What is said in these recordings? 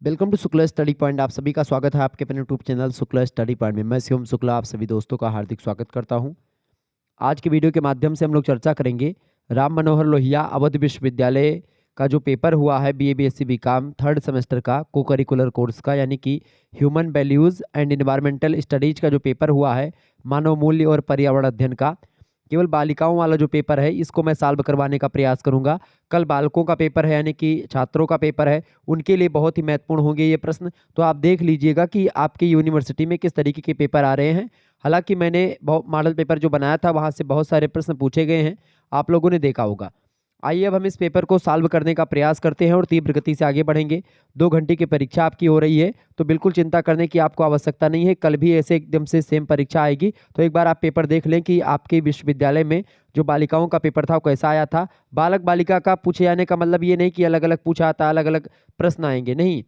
Welcome to Shukla study point. आप सभी का स्वागत है आपके अपने YouTube channel Shukla study point में। मैं शिवम शुक्ला आप सभी दोस्तों का हार्दिक स्वागत करता हूं। आज की वीडियो के माध्यम से हम लोग चर्चा करेंगे राम मनोहर लोहिया अवध विश्वविद्यालय का जो पेपर हुआ है BA BSc BCom third semester का को करिकुलर कोर्स का, यानी कि human values and environmental studies का जो पेपर हुआ है मानव मूल्य और पर्यावरण अध्ययन का। केवल बालिकाओं वाला जो पेपर है इसको मैं सॉल्व करवाने का प्रयास करूंगा। कल बालकों का पेपर है यानी कि छात्रों का पेपर है, उनके लिए बहुत ही महत्वपूर्ण होंगे ये प्रश्न। तो आप देख लीजिएगा कि आपकी यूनिवर्सिटी में किस तरीके के पेपर आ रहे हैं। हालांकि मैंने बहुत मॉडल पेपर जो बनाया था वहाँ से बहुत सारे प्रश्न पूछे गए हैं, आप लोगों ने देखा होगा। आइए अब हम इस पेपर को सॉल्व करने का प्रयास करते हैं और तीव्र गति से आगे बढ़ेंगे। 2 घंटे की परीक्षा आपकी हो रही है तो बिल्कुल चिंता करने की आपको आवश्यकता नहीं है। कल भी ऐसे एकदम से सेम परीक्षा आएगी, तो एक बार आप पेपर देख लें कि आपके विश्वविद्यालय में जो बालिकाओं का पेपर था वो कैसा आया था। बालक बालिका का पूछे जाने का मतलब ये नहीं कि अलग अलग पूछा था, अलग अलग प्रश्न आएंगे, नहीं।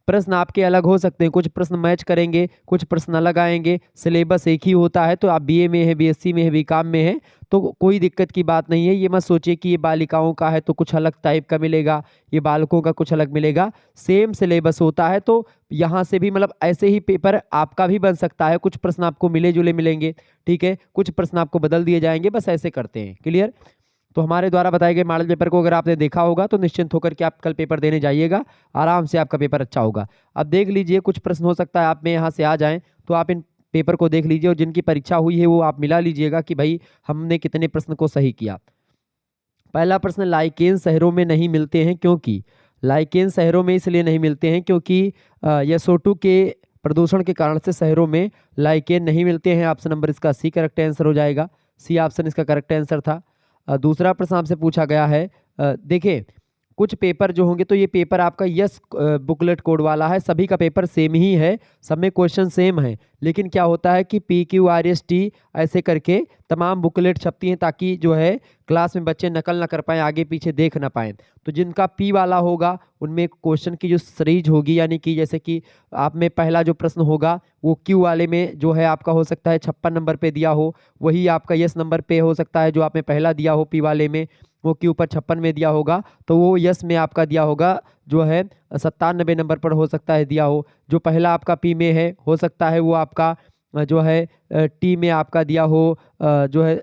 प्रश्न आपके अलग हो सकते हैं, कुछ प्रश्न मैच करेंगे, कुछ प्रश्न अलग आएंगे। सिलेबस एक ही होता है, तो आप बीए में है, बीएससी में है, बीकॉम में है तो कोई दिक्कत की बात नहीं है। ये मत सोचिए कि ये बालिकाओं का है तो कुछ अलग टाइप का मिलेगा, ये बालकों का कुछ अलग मिलेगा। सेम सिलेबस होता है, तो यहाँ से भी मतलब ऐसे ही पेपर आपका भी बन सकता है। कुछ प्रश्न आपको मिले जुले मिलेंगे, ठीक है, कुछ प्रश्न आपको बदल दिए जाएंगे, बस ऐसे करते हैं। क्लियर? तो हमारे द्वारा बताए गए मॉडल पेपर को अगर आपने देखा होगा तो निश्चिंत होकर के आप कल पेपर देने जाइएगा, आराम से आपका पेपर अच्छा होगा। अब देख लीजिए, कुछ प्रश्न हो सकता है आप में यहाँ से आ जाएं, तो आप इन पेपर को देख लीजिए और जिनकी परीक्षा हुई है वो आप मिला लीजिएगा कि भाई हमने कितने प्रश्न को सही किया। पहला प्रश्न, लाइकेन शहरों में नहीं मिलते हैं क्योंकि। लाइकेन शहरों में इसलिए नहीं मिलते हैं क्योंकि यसोटू के प्रदूषण के कारण से शहरों में लाइकेन नहीं मिलते हैं। ऑप्शन नंबर इसका सी करेक्ट आंसर हो जाएगा। सी ऑप्शन इसका करेक्ट आंसर था। दूसरा प्रश्न आपसे पूछा गया है, देखिए कुछ पेपर जो होंगे तो ये पेपर आपका यस बुकलेट कोड वाला है, सभी का पेपर सेम ही है, सब में क्वेश्चन सेम है। लेकिन क्या होता है कि PQRST ऐसे करके तमाम बुकलेट छपती हैं ताकि जो है क्लास में बच्चे नकल ना कर पाएँ, आगे पीछे देख ना पाएँ। तो जिनका P वाला होगा उनमें क्वेश्चन की जो सीरीज होगी, यानी कि जैसे कि आप में पहला जो प्रश्न होगा वो Q वाले में जो है आपका हो सकता है 56 नंबर पे दिया हो, वही आपका यस नंबर पे हो सकता है जो आप में पहला दिया हो P वाले में, वो Q पर 56 में दिया होगा, तो वो यस में आपका दिया होगा जो है 97 नंबर पर हो सकता है दिया हो। जो पहला आपका P में है हो सकता है वो आपका जो है T में आपका दिया हो जो है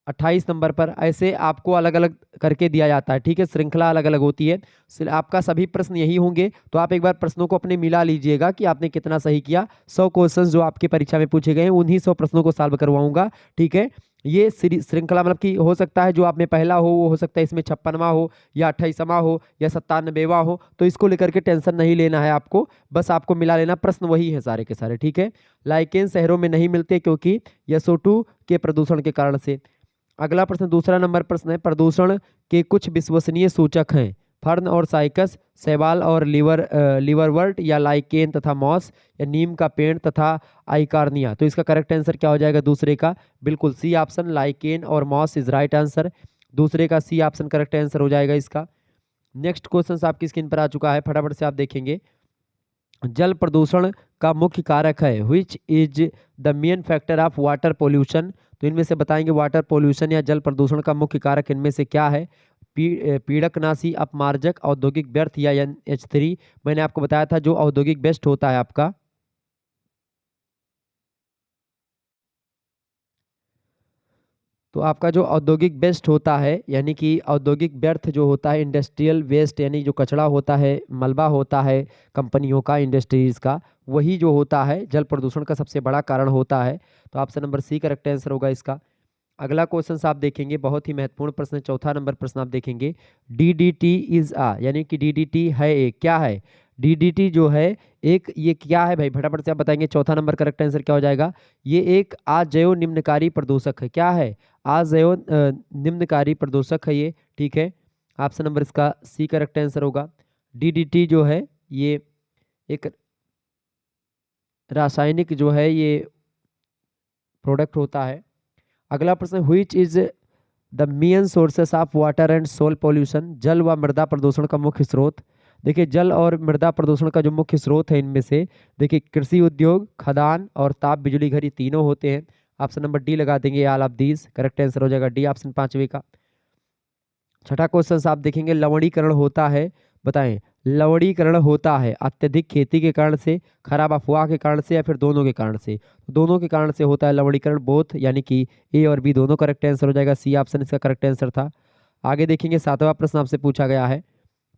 28 नंबर पर। ऐसे आपको अलग अलग करके दिया जाता है, ठीक है, श्रृंखला अलग अलग होती है। आपका सभी प्रश्न यही होंगे, तो आप एक बार प्रश्नों को अपने मिला लीजिएगा कि आपने कितना सही किया। 100 क्वेश्चन जो आपकी परीक्षा में पूछे गए हैं उन्हीं 100 प्रश्नों को सॉल्व करवाऊंगा, ठीक है। ये श्रृंखला मतलब कि हो सकता है जो आप में पहला हो वो हो सकता है इसमें 56वां हो या 28वां हो या 97वां हो, तो इसको लेकर के टेंशन नहीं लेना है आपको, बस आपको मिला लेना। प्रश्न वही है सारे के सारे, ठीक है। लाइकेन शहरों में नहीं मिलते क्योंकि SO2 के प्रदूषण के कारण से। अगला प्रश्न, दूसरा नंबर प्रश्न है, प्रदूषण के कुछ विश्वसनीय सूचक हैं। फर्न और साइकस, शैवाल और लिवरवर्ट या लाइकेन तथा मॉस या नीम का पेड़ तथा आइकार्निया। तो इसका करेक्ट आंसर क्या हो जाएगा दूसरे का? बिल्कुल सी ऑप्शन, लाइकेन और मॉस इज राइट आंसर। दूसरे का सी ऑप्शन करेक्ट आंसर हो जाएगा इसका। नेक्स्ट क्वेश्चन आपकी स्क्रीन पर आ चुका है, फटाफट से आप देखेंगे। जल प्रदूषण का मुख्य कारक है, which is the main factor of water pollution. तो इनमें से बताएंगे वाटर पोल्यूशन या जल प्रदूषण का मुख्य कारक इनमें से क्या है? पीड़कनाशी, अपमार्जक, औद्योगिक व्यर्थ या NH3। मैंने आपको बताया था जो औद्योगिक वेस्ट होता है आपका, तो आपका जो औद्योगिक वेस्ट होता है यानी कि औद्योगिक व्यर्थ जो होता है, इंडस्ट्रियल वेस्ट यानी जो कचरा होता है, मलबा होता है कंपनियों का, इंडस्ट्रीज का, वही जो होता है जल प्रदूषण का सबसे बड़ा कारण होता है। तो option number C correct answer होगा इसका। अगला क्वेश्चन आप देखेंगे, बहुत ही महत्वपूर्ण प्रश्न है, चौथा नंबर प्रश्न आप देखेंगे। DDT इज आ, यानी कि DDT है एक, क्या है DDT जो है एक, ये क्या है भाई? फटाफट से आप बताएंगे। चौथा नंबर करेक्ट आंसर क्या हो जाएगा? ये एक अजैव निम्नकारी प्रदूषक है। क्या है? अजैव निम्नकारी प्रदूषक है ये, ठीक है। ऑप्शन नंबर इसका सी करेक्ट आंसर होगा। DDT जो है ये एक रासायनिक जो है ये प्रोडक्ट होता है। अगला प्रश्न, which is the main sources of water and soil pollution. जल व मृदा प्रदूषण का मुख्य स्रोत। देखिए जल और मृदा प्रदूषण का जो मुख्य स्रोत है इनमें से, देखिए कृषि उद्योग, खदान और ताप बिजली घर, ये तीनों होते हैं। ऑप्शन नंबर डी लगा देंगे, all of these correct answer हो जाएगा डी ऑप्शन, पांचवे का। छठा क्वेश्चन आप देखेंगे, लवणीकरण होता है बताएं, लवणीकरण होता है अत्यधिक खेती के कारण से, खराब अफवाह के कारण से, या फिर दोनों के कारण से? दोनों के कारण से होता है लवणीकरण, बोथ, यानी कि ए और बी दोनों करेक्ट आंसर हो जाएगा, सी ऑप्शन इसका करेक्ट आंसर था। आगे देखेंगे 7वां प्रश्न आपसे पूछा गया है।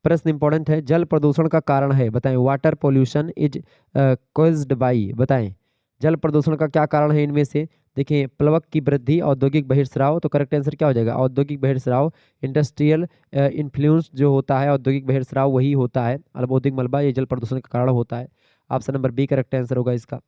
प्रश्न इंपॉर्टेंट है, जल प्रदूषण का कारण है, बताएं। Water pollution is caused by, बताएं जल प्रदूषण का क्या कारण है इनमें से? देखिए, प्लवक की वृद्धि, औद्योगिक बहिर्स्राव, तो करेक्ट आंसर क्या हो जाएगा? औद्योगिक बहिर्स्राव, इंडस्ट्रियल इन्फ्लुएंस जो होता है औद्योगिक बहिर्स्राव वही होता है, औद्योगिक मलबा, ये जल प्रदूषण का कारण होता है। Option number B correct answer होगा इसका।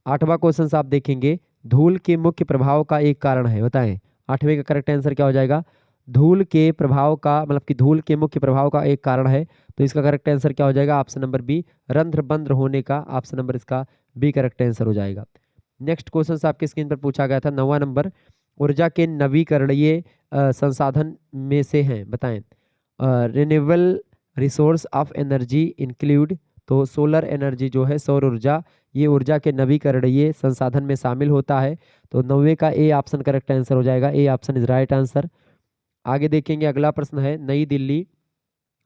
8वां क्वेश्चन आप देखेंगे, धूल के मुख्य प्रभाव का एक कारण है, बताएं। 8वें का करेक्ट आंसर क्या हो जाएगा? धूल के प्रभाव का, मतलब कि धूल के मुख्य प्रभाव का एक कारण है, तो इसका करेक्ट आंसर क्या हो जाएगा? ऑप्शन नंबर बी, रंध्र बंद होने का, ऑप्शन नंबर इसका बी करेक्ट आंसर हो जाएगा। नेक्स्ट क्वेश्चन आपके स्क्रीन पर पूछा गया था 9वां नंबर, ऊर्जा के नवीकरणीय संसाधन में से हैं, बताएं। Renewable resource of energy include, तो सोलर एनर्जी जो है, सौर ऊर्जा, ये ऊर्जा के नवीकरणीय संसाधन में शामिल होता है, तो 9वें का ए ऑप्शन करेक्ट आंसर हो जाएगा, A option is right answer. आगे देखेंगे, अगला प्रश्न है नई दिल्ली,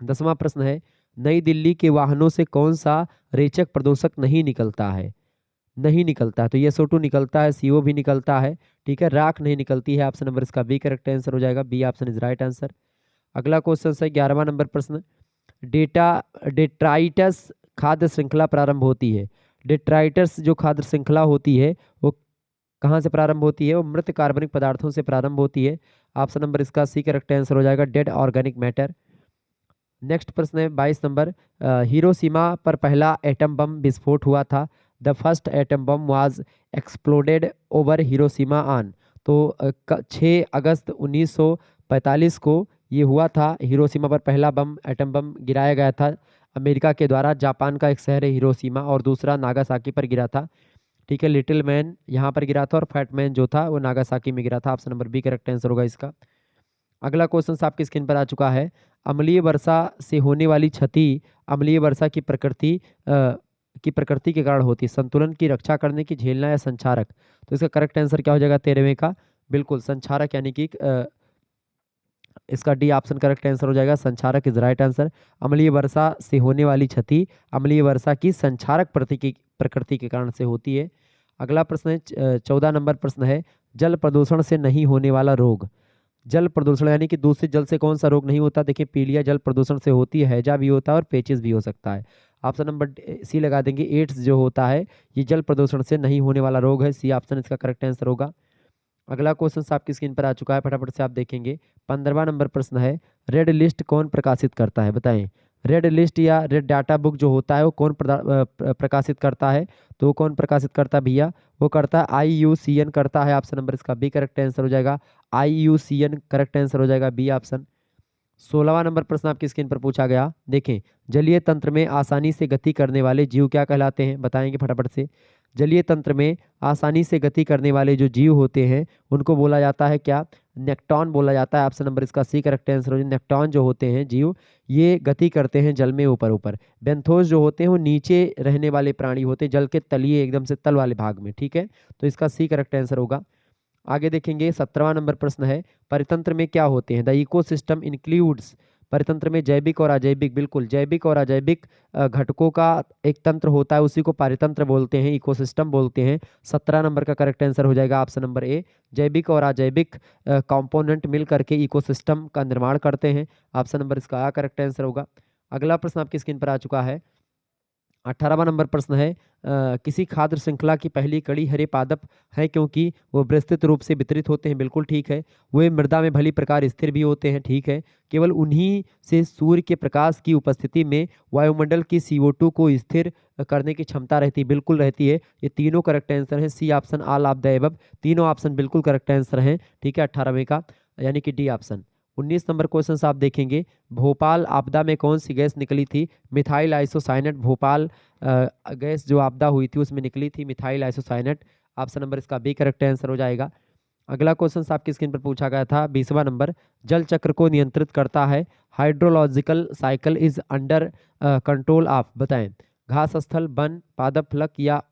10वां प्रश्न है, नई दिल्ली के वाहनों से कौन सा रेचक प्रदूषक नहीं निकलता है? नहीं निकलता है, तो ये SO2 निकलता है, CO भी निकलता है, ठीक है, राख नहीं निकलती है, ऑप्शन नंबर इसका बी करेक्ट आंसर हो जाएगा, B option is right answer. अगला क्वेश्चन है 11वां नंबर प्रश्न, डेटा डेट्राइटस खाद्य श्रृंखला प्रारंभ होती है। डेट्राइटस जो खाद्य श्रृंखला होती है वो कहाँ से प्रारंभ होती है? वो मृत कार्बनिक पदार्थों से प्रारंभ होती है, ऑप्शन नंबर इसका सी करेक्ट आंसर हो जाएगा, डेड ऑर्गेनिक मैटर। नेक्स्ट प्रश्न है 22 नंबर, हिरोशिमा पर पहला एटम बम विस्फोट हुआ था। The first atom bomb was exploded over Hiroshima on, तो 6 अगस्त 1945 को ये हुआ था, हिरोशिमा पर पहला बम, एटम बम गिराया गया था अमेरिका के द्वारा। जापान का एक शहर है हिरोशिमा, और दूसरा नागासाकी पर गिरा था, ठीक है। लिटिल मैन यहाँ पर गिरा था, और फैट मैन जो था वो नागासाकी में गिरा था, option number B correct answer होगा इसका। अगला क्वेश्चन आपकी स्क्रीन पर आ चुका है, अम्लीय वर्षा से होने वाली क्षति अम्लीय वर्षा की प्रकृति के कारण होती है, संतुलन की रक्षा करने की, झेलना, या संचारक? तो इसका करेक्ट आंसर क्या हो जाएगा 13वें का? बिल्कुल संचारक, यानी कि इसका डी ऑप्शन करेक्ट आंसर हो जाएगा, संचारक इज राइट आंसर। अम्लीय वर्षा से होने वाली क्षति अम्लीय वर्षा की संचारक प्रकृति के कारण से होती है। अगला प्रश्न है 14 नंबर प्रश्न है, जल प्रदूषण से नहीं होने वाला रोग। जल प्रदूषण यानी कि दूषित जल से कौन सा रोग नहीं होता? देखिए, पीलिया जल प्रदूषण से होती है, हैजा भी होता है, और पेचिस भी हो सकता है, ऑप्शन नंबर सी लगा देंगे। एड्स जो होता है ये जल प्रदूषण से नहीं होने वाला रोग है, सी ऑप्शन इसका करेक्ट आंसर होगा। अगला क्वेश्चन आपकी स्क्रीन पर आ चुका है, फटाफट से आप देखेंगे। 15वां नंबर प्रश्न है, रेड लिस्ट कौन प्रकाशित करता है, बताएं। रेड लिस्ट या रेड डाटा बुक जो होता है वो कौन प्रकाशित करता है? तो कौन प्रकाशित करता है भैया? वो करता है IUCN करता है, ऑप्शन नंबर इसका बी करेक्ट आंसर हो जाएगा, IUCN करेक्ट आंसर हो जाएगा, बी ऑप्शन। 16वां नंबर प्रश्न आपकी स्क्रीन पर पूछा गया, देखें, जलीय तंत्र में आसानी से गति करने वाले जीव क्या कहलाते हैं? बताएंगे फटाफट से। जलीय तंत्र में आसानी से गति करने वाले जो जीव होते हैं उनको बोला जाता है क्या? नेक्टॉन बोला जाता है, ऑप्शन नंबर इसका सी करेक्ट आंसर हो जाएगा। नेक्टॉन जो होते हैं जीव, ये गति करते हैं जल में ऊपर ऊपर। बेंथोस जो होते हैं वो नीचे रहने वाले प्राणी होते हैं, जल के तलिए एकदम से तल वाले भाग में, ठीक है, तो इसका सी करेक्ट आंसर होगा। आगे देखेंगे 17वां नंबर प्रश्न है, परितंत्र में क्या होते हैं? द इकोसिस्टम इंक्लूड्स, परितंत्र में जैविक और अजैविक, बिल्कुल जैविक और अजैविक घटकों का एक तंत्र होता है, उसी को परितंत्र बोलते हैं, इकोसिस्टम बोलते हैं। 17 नंबर का करेक्ट आंसर हो जाएगा ऑप्शन नंबर ए, जैविक और अजैविक कंपोनेंट मिल करके इकोसिस्टम का निर्माण करते हैं, ऑप्शन नंबर इसका करेक्ट आंसर होगा। अगला प्रश्न आपकी स्क्रीन पर आ चुका है, 18वां नंबर प्रश्न है, किसी खाद्य श्रृंखला की पहली कड़ी हरे पादप है क्योंकि वो विस्तृत रूप से वितरित होते हैं, बिल्कुल ठीक है। वे मृदा में भली प्रकार स्थिर भी होते हैं, ठीक है। केवल उन्हीं से सूर्य के प्रकाश की उपस्थिति में वायुमंडल की CO2 को स्थिर करने की क्षमता रहती है, बिल्कुल रहती है। ये तीनों करेक्ट आंसर हैं, C option all of the above, तीनों ऑप्शन बिल्कुल करेक्ट आंसर हैं, ठीक है, 18वें का, यानी कि डी ऑप्शन। 19 नंबर क्वेश्चन आप देखेंगे, भोपाल आपदा में कौन सी गैस निकली थी? मिथाइल आइसोसाइनेट, भोपाल गैस जो आपदा हुई थी उसमें निकली थी मिथाइल आइसोसाइनेट, ऑप्शन नंबर इसका बी करेक्ट आंसर हो जाएगा। अगला क्वेश्चन आपकी स्क्रीन पर पूछा गया था 20वां नंबर, जल चक्र को नियंत्रित करता है, hydrological cycle is under control of, बताएं। घास स्थल, वन, पादप फलक, या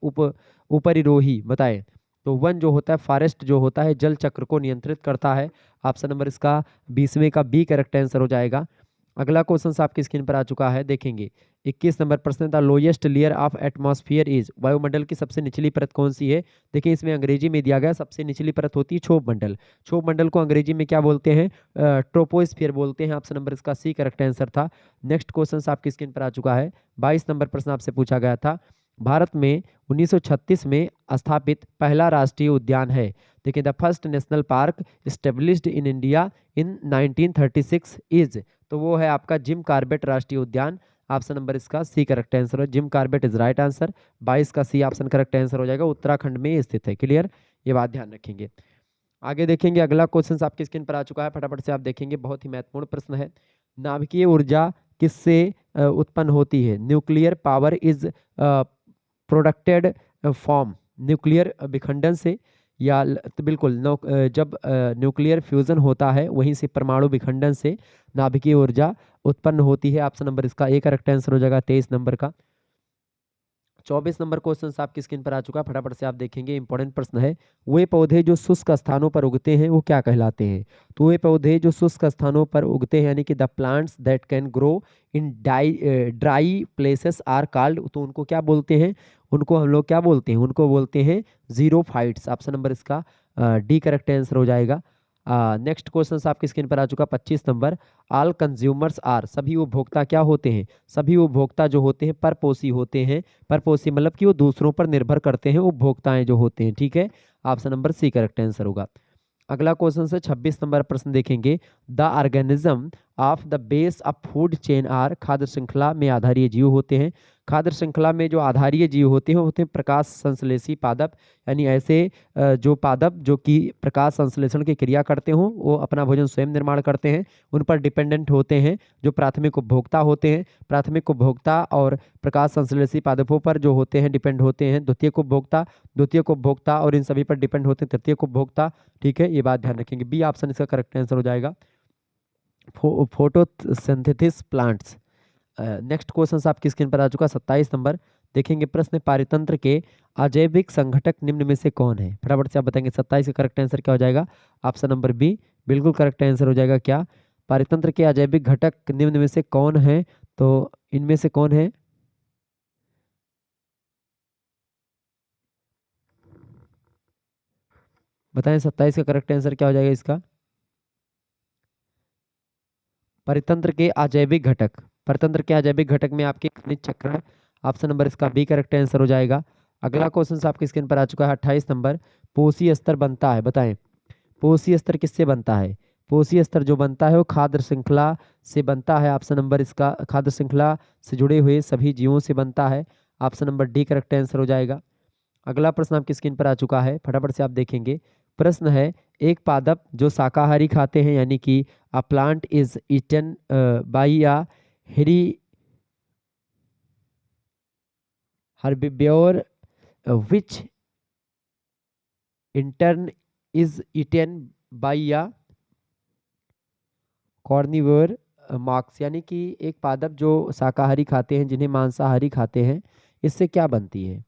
उपरिरोही, बताएं। तो वन जो होता है, फॉरेस्ट जो होता है, जल चक्र को नियंत्रित करता है, ऑप्शन नंबर इसका 20वें का बी करेक्ट आंसर हो जाएगा। अगला क्वेश्चन आपकी स्क्रीन पर आ चुका है, देखेंगे 21 नंबर प्रश्न, the lowest layer of atmosphere is, वायुमंडल की सबसे निचली परत कौन सी है। देखिए इसमें अंग्रेजी में दिया गया सबसे निचली परत होती है क्षोभ मंडल। क्षोभ मंडल को अंग्रेजी में क्या बोलते हैं, ट्रोपोस्फियर बोलते हैं। ऑप्शन नंबर इसका सी करेक्ट आंसर था। नेक्स्ट क्वेश्चन आपकी स्क्रीन पर आ चुका है, 22 नंबर प्रश्न आपसे पूछा गया था, भारत में 1936 में स्थापित पहला राष्ट्रीय उद्यान है। देखिए the first national park established in India in 1936 is, तो वो है आपका जिम कॉर्बेट राष्ट्रीय उद्यान। ऑप्शन नंबर इसका सी करेक्ट आंसर है, Jim Corbett is right answer. 22 का सी ऑप्शन करेक्ट आंसर हो जाएगा, उत्तराखंड में स्थित है। क्लियर, ये बात ध्यान रखेंगे। आगे देखेंगे अगला क्वेश्चन आपकी स्क्रीन पर आ चुका है, फटाफट से आप देखेंगे, बहुत ही महत्वपूर्ण प्रश्न है। नाभिकीय ऊर्जा किससे उत्पन्न होती है। Nuclear power is प्रोडक्टेड form, nuclear विखंडन से या तो बिल्कुल जब न्यूक्लियर फ्यूजन होता है वहीं से परमाणु विखंडन से नाभिकीय ऊर्जा उत्पन्न होती है। ऑप्शन नंबर इसका ए करेक्ट आंसर हो जाएगा 23 नंबर का। 24 नंबर क्वेश्चन आपकी स्क्रीन पर आ चुका है, फटाफट से आप देखेंगे, इंपॉर्टेंट प्रश्न है। वे पौधे जो शुष्क स्थानों पर उगते हैं वो क्या कहलाते हैं। तो वे पौधे जो शुष्क स्थानों पर उगते हैं यानी कि the plants that can grow in dry places are called, तो उनको क्या बोलते हैं, उनको हम लोग क्या बोलते हैं, उनको बोलते हैं जीरोफाइट्स। ऑप्शन नंबर इसका डी करेक्ट आंसर हो जाएगा। नेक्स्ट क्वेश्चन आपकी स्क्रीन पर आ चुका 25 नंबर, ऑल कंज्यूमर्स आर, सभी उपभोक्ता क्या होते हैं, सभी उपभोक्ता जो होते हैं परपोषी होते हैं। परपोषी मतलब कि वो दूसरों पर निर्भर करते हैं, उपभोक्ताएं जो होते हैं। ठीक है, option number C correct answer होगा। अगला क्वेश्चन से 26 नंबर प्रश्न देखेंगे, the organism of the base of food chain are, खाद्य श्रृंखला में आधारीय जीव होते हैं। खाद्य श्रृंखला में जो आधारीय जीव होते हैं वो होते हैं प्रकाश संश्लेषी पादप, यानी ऐसे जो पादप जो कि प्रकाश संश्लेषण की क्रिया करते हों वो अपना भोजन स्वयं निर्माण करते हैं, उन पर डिपेंडेंट होते हैं जो प्राथमिक उपभोक्ता होते हैं। प्राथमिक उपभोक्ता और प्रकाश संश्लेषी पादपों पर जो होते हैं डिपेंड होते हैं द्वितीयक उपभोक्ता, द्वितीयक उपभोक्ता और इन सभी पर डिपेंड होते हैं तृतीयक उपभोक्ता। ठीक है, ये बात ध्यान रखेंगे, बी ऑप्शन इसका करेक्ट आंसर हो जाएगा, फोटोसिंथेसिस प्लांट्स। नेक्स्ट क्वेश्चन आपकी स्क्रीन पर आ चुका 27 नंबर, देखेंगे प्रश्न, पारितंत्र के अजैविक संघटक निम्न में से कौन है। फटाफट से आप बताएंगे 27 का करेक्ट आंसर क्या हो जाएगा। ऑप्शन नंबर बी बिल्कुल करेक्ट आंसर हो जाएगा। क्या, पारितंत्र के अजैविक घटक निम्न में से कौन है, तो इनमें से कौन है, बताएं 27 का करेक्ट आंसर क्या हो जाएगा इसका। परितंत्र के अजैविक घटक, परितंत्र के अजैविक घटक में आपके खनिज चक्र, ऑप्शन नंबर इसका बी करेक्ट आंसर हो जाएगा। अगला क्वेश्चन आपकी स्क्रीन पर आ चुका है 28 नंबर, पोषी स्तर बनता है, बताएं पोषी स्तर किससे बनता है। पोषी स्तर जो बनता है वो खाद्य श्रृंखला से बनता है। ऑप्शन नंबर इसका खाद्य श्रृंखला से जुड़े हुए सभी जीवों से बनता है। Option number D correct answer हो जाएगा। अगला प्रश्न आपकी स्क्रीन पर आ चुका है, फटाफट से आप देखेंगे, प्रश्न है, एक पादप जो शाकाहारी खाते हैं यानी कि a plant is eaten by a hairy herbivore which in turn is eaten by a carnivore marks, यानी कि एक पादप जो शाकाहारी खाते हैं जिन्हें मांसाहारी खाते हैं, इससे क्या बनती है,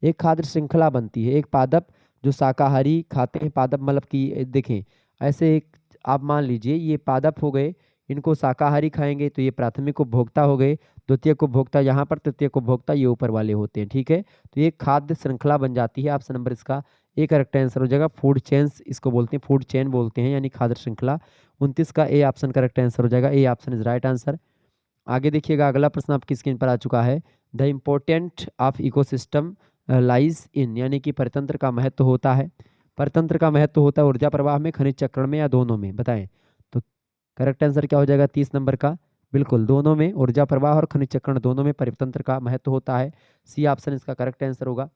एक खाद्य श्रृंखला बनती है। एक पादप जो शाकाहारी खाते हैं, पादप मतलब कि देखें ऐसे एक, आप मान लीजिए ये पादप हो गए, इनको शाकाहारी खाएंगे तो ये प्राथमिक उपभोक्ता हो गए, द्वितीयक उपभोक्ता यहाँ पर, तृतीयक उपभोक्ता ये ऊपर वाले होते हैं। ठीक है, तो ये खाद्य श्रृंखला बन जाती है। ऑप्शन नंबर इसका ए करेक्ट आंसर हो जाएगा, फूड चेन्स इसको बोलते हैं, फूड चेन बोलते हैं यानी खाद्य श्रृंखला। 29 का ए ऑप्शन करेक्ट आंसर हो जाएगा, A option is right answer. आगे देखिएगा अगला प्रश्न आपकी स्क्रीन पर आ चुका है, the important of ecosystem lies in, यानी कि परितंत्र का महत्व होता है, परितंत्र का महत्व होता है ऊर्जा प्रवाह में, खनिज चक्रण में या दोनों में, बताएं तो करेक्ट आंसर क्या हो जाएगा 30 नंबर का, बिल्कुल दोनों में, ऊर्जा प्रवाह और खनिज चक्रण दोनों में परितंत्र का महत्व होता है। सी ऑप्शन इसका करेक्ट आंसर होगा।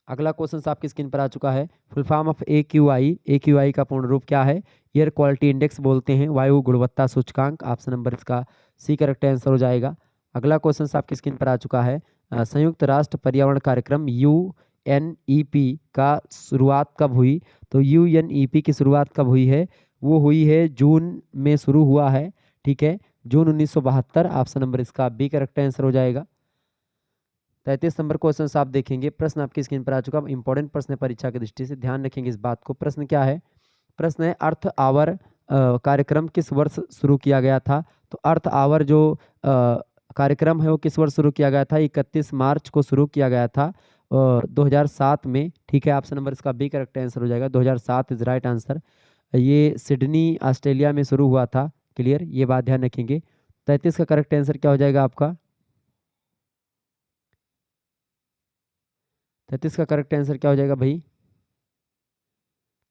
अगला क्वेश्चन आपकी स्क्रीन पर आ चुका है, full form of AQI, AQI का पूर्ण रूप क्या है, एयर क्वालिटी इंडेक्स बोलते हैं, वायु गुणवत्ता सूचकांक। ऑप्शन नंबर इसका सी करेक्ट आंसर हो जाएगा। अगला क्वेश्चन आपकी स्क्रीन पर आ चुका है, संयुक्त राष्ट्र पर्यावरण कार्यक्रम UNEP का शुरुआत कब हुई। तो UNEP की शुरुआत कब हुई है, वो हुई है जून में शुरू हुआ है। ठीक है, जून 1972। ऑप्शन नंबर इसका बी करेक्ट आंसर हो जाएगा। 33 नंबर क्वेश्चन आप देखेंगे, प्रश्न आपकी स्क्रीन पर आ चुका, इंपॉर्टेंट प्रश्न है परीक्षा की दृष्टि से, ध्यान रखेंगे इस बात को। प्रश्न क्या है, प्रश्न है, अर्थ आवर कार्यक्रम किस वर्ष शुरू किया गया था? तो अर्थ आवर जो कार्यक्रम है वो किस वर्ष शुरू किया गया था? 31 मार्च को शुरू किया गया था 2007 में। ठीक है, ऑप्शन नंबर इसका बी करेक्ट आंसर हो जाएगा। 2007 इज राइट आंसर। ये सिडनी ऑस्ट्रेलिया में शुरू हुआ था। क्लियर, ये बात ध्यान रखेंगे। 33 का करेक्ट आंसर क्या हो जाएगा आपका? 33 का करेक्ट आंसर क्या हो जाएगा भाई?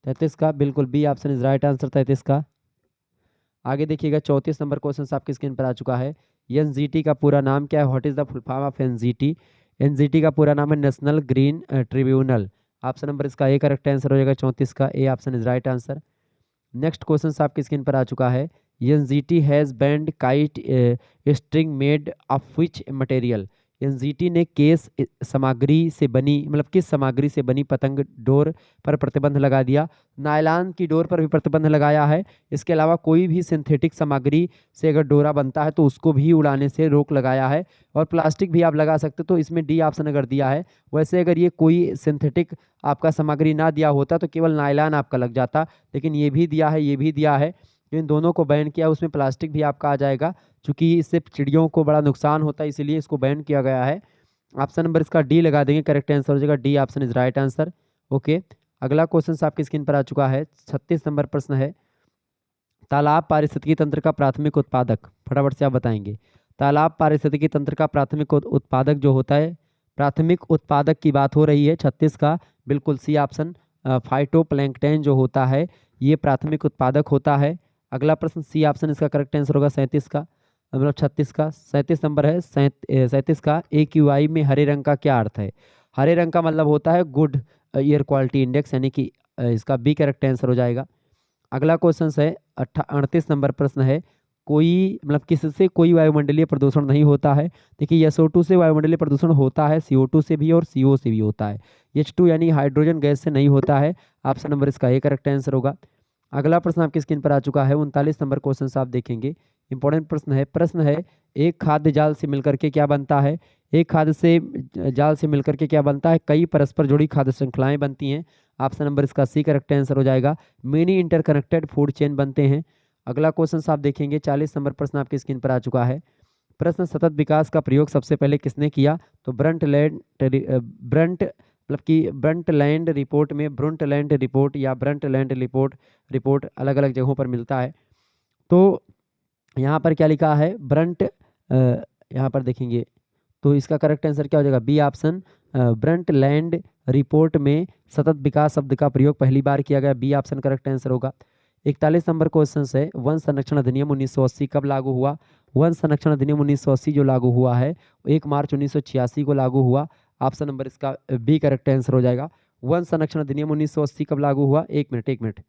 33 का बिल्कुल B option is right answer 33 का। आगे देखिएगा 34 नंबर क्वेश्चन आपकी स्क्रीन पर आ चुका है। एनजीटी का पूरा नाम क्या है? What is the full form of NGT? NGT का पूरा नाम है national green tribunal. Option number इसका ए करेक्ट आंसर हो जाएगा 34 का। A option is right answer. Next question आपकी स्क्रीन पर आ चुका है। NGT has banned kite string made of which material? NGT ने सामग्री से बनी, मतलब किस सामग्री से बनी पतंग डोर पर प्रतिबंध लगा दिया? नायलॉन की डोर पर भी प्रतिबंध लगाया है। इसके अलावा कोई भी सिंथेटिक सामग्री से अगर डोरा बनता है तो उसको भी उड़ाने से रोक लगाया है। और प्लास्टिक भी आप लगा सकते, तो इसमें डी ऑप्शन अगर दिया है। वैसे अगर ये कोई सिंथेटिक आपका सामग्री ना दिया होता तो केवल नायलॉन आपका लग जाता, लेकिन ये भी दिया है, ये भी दिया है। इन दोनों को बैन किया, उसमें प्लास्टिक भी आपका आ जाएगा, क्योंकि इससे चिड़ियों को बड़ा नुकसान होता है, इसीलिए इसको बैन किया गया है। ऑप्शन नंबर इसका डी लगा देंगे, करेक्ट आंसर हो जाएगा। D option is right answer. Okay, अगला क्वेश्चन आपकी स्क्रीन पर आ चुका है। 36 नंबर प्रश्न है। तालाब पारिस्थितिकी तंत्र का प्राथमिक उत्पादक, फटाफट से आप बताएंगे। तालाब पारिस्थितिकी तंत्र का प्राथमिक उत्पादक जो होता है, प्राथमिक उत्पादक की बात हो रही है 36 का, बिल्कुल सी ऑप्शन। फाइटोप्लैंक्टन जो होता है ये प्राथमिक उत्पादक होता है। अगला प्रश्न सी ऑप्शन इसका करेक्ट आंसर होगा 37 का, मतलब 36 का। 37 नंबर है 37 का। AQI में हरे रंग का क्या अर्थ है? हरे रंग का मतलब होता है गुड एयर क्वालिटी इंडेक्स, यानी कि इसका बी करेक्ट आंसर हो जाएगा। अगला क्वेश्चन है 38 नंबर प्रश्न है। कोई, मतलब किससे कोई वायुमंडलीय प्रदूषण नहीं होता है? देखिए SO2 से वायुमंडलीय प्रदूषण होता है, CO2 से भी और CO से भी होता है। H2 यानी हाइड्रोजन गैस से नहीं होता है। ऑप्शन नंबर इसका ए करेक्ट आंसर होगा। अगला प्रश्न आपकी स्क्रीन पर आ चुका है। 39 नंबर क्वेश्चन आप देखेंगे, इंपॉर्टेंट प्रश्न है। एक खाद्य जाल से मिलकर के क्या बनता है? एक खाद्य से जाल से मिलकर के क्या बनता है? कई परस्पर जुड़ी खाद्य श्रृंखलाएं बनती हैं। ऑप्शन नंबर इसका सी करेक्ट आंसर हो जाएगा। मेनी इंटरकनेक्टेड फूड चेन बनते हैं। अगला क्वेश्चन आप देखेंगे 40 नंबर प्रश्न आपकी स्क्रीन पर आ चुका है। प्रश्न, सतत विकास का प्रयोग सबसे पहले किसने किया? तो ब्रंटलैंड रिपोर्ट में, ब्रुंटलैंड रिपोर्ट या ब्रंटलैंड रिपोर्ट अलग अलग जगहों पर मिलता है। तो यहाँ पर क्या लिखा है? यहाँ पर देखेंगे तो इसका करेक्ट आंसर क्या हो जाएगा? B option. ब्रंटलैंड रिपोर्ट में सतत विकास शब्द का प्रयोग पहली बार किया गया। बी ऑप्शन करेक्ट आंसर होगा। 41 नंबर क्वेश्चन है। वन संरक्षण अधिनियम 1980 कब लागू हुआ? वन संरक्षण अधिनियम 1980 जो लागू हुआ है 1 मार्च 1986 को लागू हुआ। ऑप्शन नंबर इसका बी करेक्ट आंसर हो जाएगा। वन संरक्षण अधिनियम 1980 कब लागू हुआ? एक मिनट।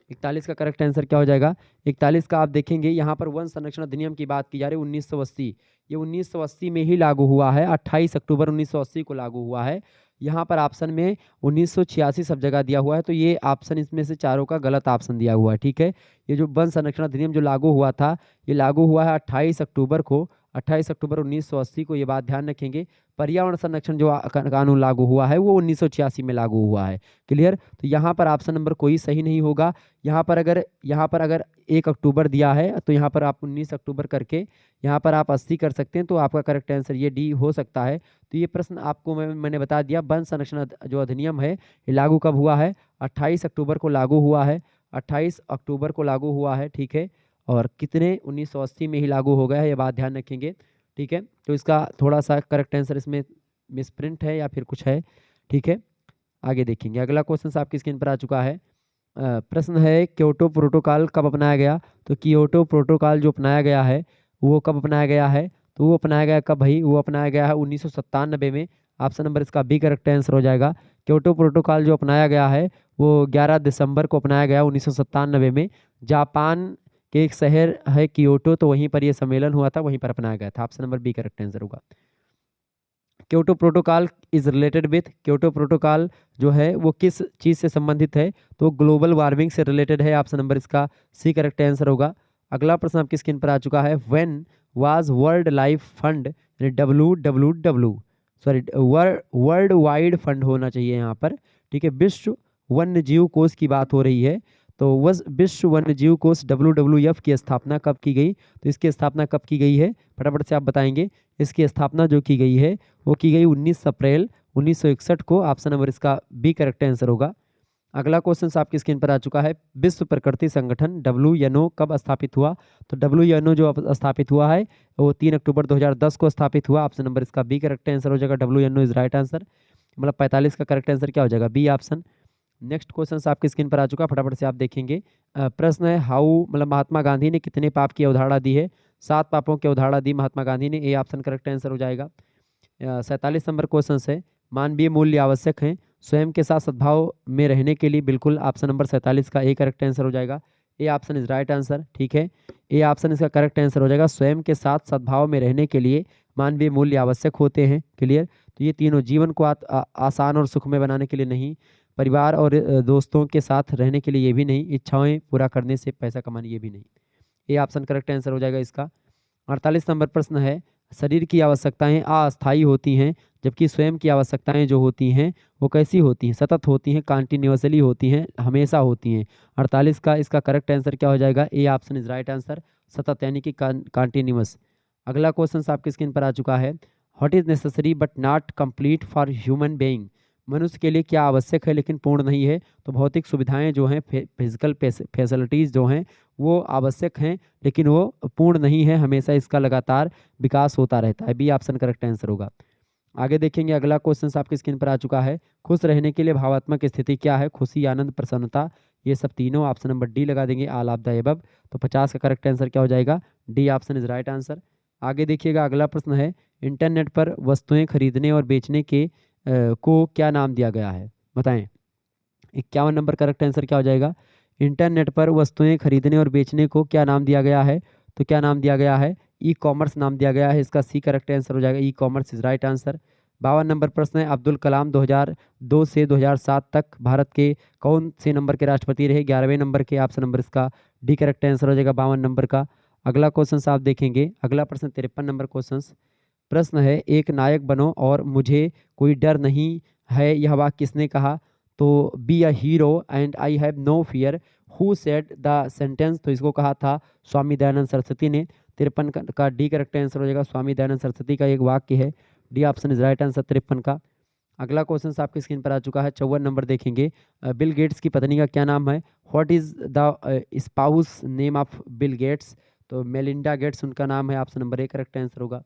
41 का करेक्ट आंसर क्या हो जाएगा? 41 का आप देखेंगे यहाँ पर वन संरक्षण अधिनियम की बात की जा रही है 1980। ये 1980 में ही लागू हुआ है, 28 अक्टूबर 1980 को लागू हुआ है। यहाँ पर ऑप्शन में 1986 सब जगह दिया हुआ है, तो ये ऑप्शन इसमें से चारों का गलत ऑप्शन दिया हुआ है। ठीक है, ये जो वन संरक्षण अधिनियम जो लागू हुआ था, ये लागू हुआ है 28 अक्टूबर को, 28 अक्टूबर 1980 को। ये बात ध्यान रखेंगे। पर्यावरण संरक्षण जो कानून लागू हुआ है वो 1986 में लागू हुआ है। क्लियर, तो यहाँ पर ऑप्शन नंबर कोई सही नहीं होगा। यहाँ पर अगर 1 अक्टूबर दिया है तो यहाँ पर आप 19 अक्टूबर करके यहाँ पर आप 80 कर सकते हैं, तो आपका करेक्ट आंसर ये डी हो सकता है। तो ये प्रश्न आपको मैंने बता दिया। वन संरक्षण जो अधिनियम है ये लागू कब हुआ है? 28 अक्टूबर को लागू हुआ है। 28 अक्टूबर को लागू हुआ है। ठीक है, और कितने 1980 में ही लागू हो गया है, ये बात ध्यान रखेंगे। ठीक है, तो इसका थोड़ा सा करेक्ट आंसर इसमें मिसप्रिंट है या फिर कुछ है। ठीक है, आगे देखेंगे। अगला क्वेश्चन आपकी स्क्रीन पर आ चुका है। प्रश्न है क्योटो प्रोटोकॉल कब अपनाया गया? तो क्योटो प्रोटोकॉल जो अपनाया गया है वो कब अपनाया गया है? तो वो अपनाया गया कब भाई? वो अपनाया गया है 1997 में। ऑप्शन नंबर इसका बी करेक्ट आंसर हो जाएगा। क्योटो प्रोटोकॉल जो अपनाया गया है वो 11 दिसंबर को अपनाया गया 1997 में। जापान के एक शहर है क्योटो, तो वहीं पर यह सम्मेलन हुआ था, वहीं पर अपनाया गया था। Option number B correct answer होगा। Kyoto protocol is related with, Kyoto protocol जो है वो किस चीज़ से संबंधित है? तो ग्लोबल वार्मिंग से रिलेटेड है। ऑप्शन नंबर इसका सी करेक्ट आंसर होगा। अगला प्रश्न आपकी स्क्रीन पर आ चुका है। When was world life fund, WWW, sorry world wide fund होना चाहिए यहाँ पर। ठीक है, विश्व वन्य जीव कोष की बात हो रही है। तो वह विश्व वन्य जीव कोष WWF की स्थापना कब की गई? तो इसकी स्थापना कब की गई है, फटाफट से आप बताएंगे। इसकी स्थापना जो की गई है वो की गई 19 अप्रैल 1961 को। ऑप्शन नंबर इसका बी करेक्ट आंसर होगा। अगला क्वेश्चन आपकी स्क्रीन पर आ चुका है। विश्व प्रकृति संगठन WNO कब स्थापित हुआ? तो WNO जो स्थापित हुआ है वो 3 अक्टूबर 2010 को स्थापित हुआ। ऑप्शन नंबर इसका बी करेक्ट आंसर हो जाएगा। WNO is right answer. मतलब 45 का करेक्ट आंसर क्या हो जाएगा? B option. नेक्स्ट क्वेश्चन आपकी स्क्रीन पर आ चुका है, फटाफट से आप देखेंगे। प्रश्न है हाउ मतलब महात्मा गांधी ने कितने पाप की अवधारणा दी है? 7 पापों की अवधारणा दी महात्मा गांधी ने। ए ऑप्शन करेक्ट आंसर हो जाएगा। 47 नंबर क्वेश्चन है। मानवीय मूल्य आवश्यक हैं स्वयं के साथ सद्भाव में रहने के लिए। बिल्कुल ऑप्शन नंबर 47 का ए करेक्ट आंसर हो जाएगा। A option is right answer. ठीक है, ए ऑप्शन इसका करेक्ट आंसर हो जाएगा। स्वयं के साथ सद्भाव में रहने के लिए मानवीय मूल्य आवश्यक होते हैं। क्लियर? तो ये तीनों जीवन को आसान और सुखमय बनाने के लिए नहीं, परिवार और दोस्तों के साथ रहने के लिए ये भी नहीं, इच्छाएं पूरा करने से पैसा कमाने ये भी नहीं। ये ऑप्शन करेक्ट आंसर हो जाएगा इसका। 48 नंबर प्रश्न है। शरीर की आवश्यकताएं अस्थायी होती हैं जबकि स्वयं की आवश्यकताएं जो होती हैं वो कैसी होती हैं? सतत होती हैं, कॉन्टिन्यूसली होती हैं, हमेशा होती हैं। 48 का इसका करेक्ट आंसर क्या हो जाएगा? A option is right answer. सतत यानी कि कॉन्टिन्यूस। अगला क्वेश्चन आपकी स्क्रीन पर आ चुका है। What is necessary but not complete for human being? मनुष्य के लिए क्या आवश्यक है लेकिन पूर्ण नहीं है? तो भौतिक सुविधाएं जो हैं, फिजिकल फैसिलिटीज़ जो हैं वो आवश्यक हैं लेकिन वो पूर्ण नहीं है, हमेशा इसका लगातार विकास होता रहता है। बी ऑप्शन करेक्ट आंसर होगा। आगे देखेंगे, अगला क्वेश्चन आपकी स्क्रीन पर आ चुका है। खुश रहने के लिए भावात्मक स्थिति क्या है? खुशी, आनंद, प्रसन्नता, ये सब तीनों। ऑप्शन नंबर डी लगा देंगे, ऑल ऑफ द एबव। तो 50 का करेक्ट आंसर क्या हो जाएगा? D option is right answer. आगे देखिएगा, अगला प्रश्न है। इंटरनेट पर वस्तुएं खरीदने और बेचने के को क्या नाम दिया गया है? बताएं। 51 नंबर करेक्ट आंसर क्या हो जाएगा? इंटरनेट पर वस्तुएं खरीदने और बेचने को क्या नाम दिया गया है? तो क्या नाम दिया गया है? ई कॉमर्स नाम दिया गया है। इसका सी करेक्ट आंसर हो जाएगा। E commerce is right answer. 52 number प्रश्न है। अब्दुल कलाम 2002 से 2007 तक भारत के कौन से नंबर के राष्ट्रपति रहे? 11वें नंबर के। ऑप्शन नंबर इसका डी करेक्ट आंसर हो जाएगा 52 नंबर का। अगला क्वेश्चन आप देखेंगे। अगला प्रश्न 53 नंबर क्वेश्चन। प्रश्न है, एक नायक बनो और मुझे कोई डर नहीं है, यह वाक्य किसने कहा? तो be a hero and I have no fear, who said the sentence? तो इसको कहा था स्वामी दयानंद सरस्वती ने। 53 का डी करेक्ट आंसर हो जाएगा। स्वामी दयानंद सरस्वती का एक वाक्य है। D option is right answer 53 का। अगला क्वेश्चन आपकी स्क्रीन पर आ चुका है। 54 नंबर देखेंगे। बिल गेट्स की पत्नी का क्या नाम है? What is the spouse name of Bill Gates? तो मेलिंडा गेट्स उनका नाम है। Option number A correct answer होगा।